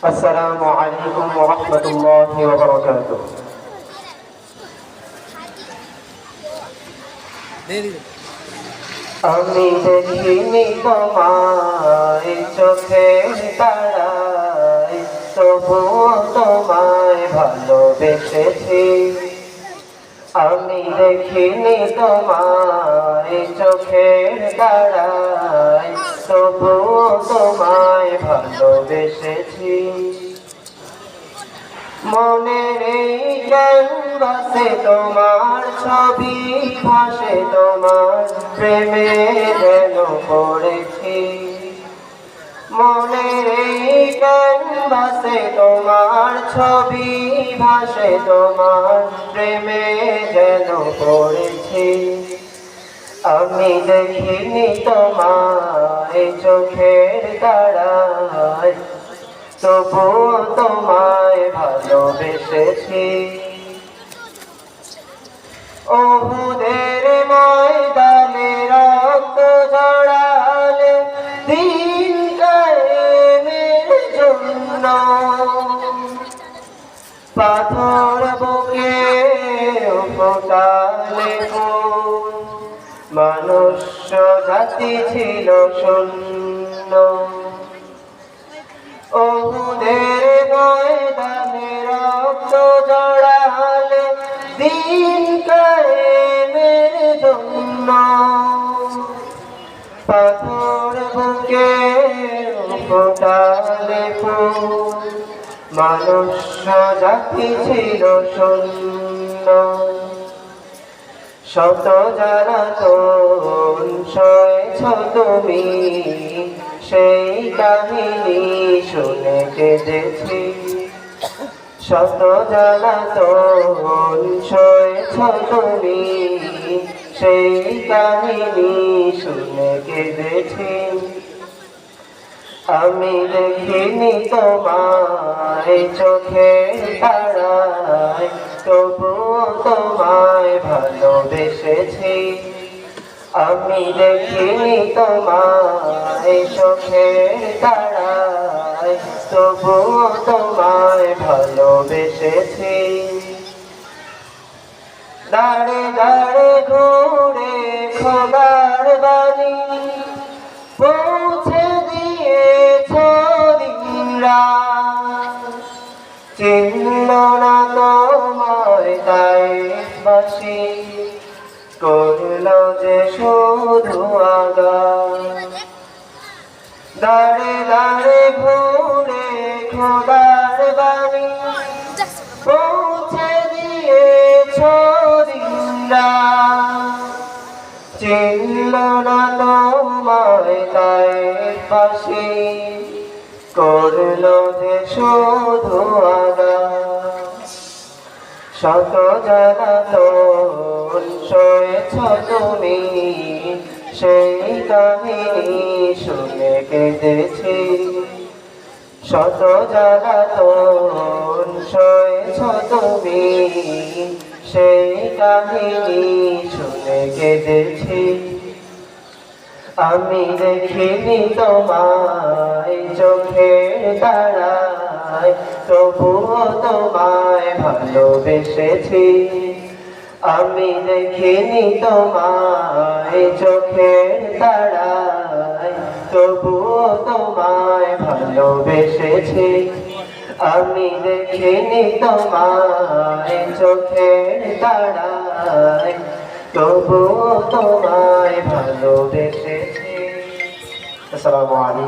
আসসালামু আলাইকুম ওয়া রাহমাতুল্লাহি ওয়া বারাকাতুহু। আমি দেখিনি তোমায় চোখের তারায়, তবুও তোমায় ভালোবেসেছি। আমি দেখিনি তোমায় চোখের তারায়, তবুও তোমায় ভালোবেসেছি। মনের এই ক্যানভাসে তোমার ছবি ভাসে, তোমার প্রেমে যেন পড়েছি। মনের এই ক্যানভাসে তোমার ছবি ভাসে, তোমার প্রেমে যেন পড়েছি। আমি দেখিনি তোমায় চোখের তারায়, তবুও তোমায় ভালোবেসেছি। ওহুদের ময়দানে রক্ত ঝরালে দিন কায়েমের জন্য, পাথর বুকে ফোটালে মনুষ্য জাতি ছিল শূন্য। ওহুদের ময়দানে রক্ত ঝরালে দিন কায়েমের জন্য, পাথর বুকে ফোটালে মনুষ্য জাতি ছিল শূন্য। শত জ্বালাতন সয়েছ তুমি, সেই কাহিনী শুনে কেঁদেছি। শত জ্বালাতন সয়েছ তুমি, সেই কাহিনী শুনে কেঁদেছি। আমি দেখিনি তোমায় চোখের তারায়, তবুও তোমায় ভালোবেসেছি। আমি দেখিনি তোমায় চোখের তারায়, তবুও তোমায় ভালোবেসেছি। দাঁড়ে দাঁড়ে ঘুরে খোদার বাণী পৌঁছে দিয়েছ দিনরাত, চিনল না তোমায় তাইফবাসী, করল যে শুধু আঘাত। দাঁড়ে দাঁড়ে ঘুরে খোদার বাণী পৌঁছে দিয়েছ দিনরাত, চিনল না তোমায় তাইফবাসী, করল যে শুধু আঘাত। শত জ্বালাতন সয়েছ তুমি, সেই কাহিনী শুনে কেঁদেছি। শত জ্বালাতন সয়েছ তুমি, সেই কাহিনী শুনে কেঁদেছি। আমি দেখিনি তোমায় চোখের তারায়, তবুও তোমায় ভালোবেসেছি। আমি দেখিনি তোমায় চোখের তারায়, তবুও তোমায় ভালোবেসেছি। আমি দেখিনি তোমায় চোখের তারায়, তবুও তোমায় ভালোবেসেছি। আসসালামু আলাইকুম।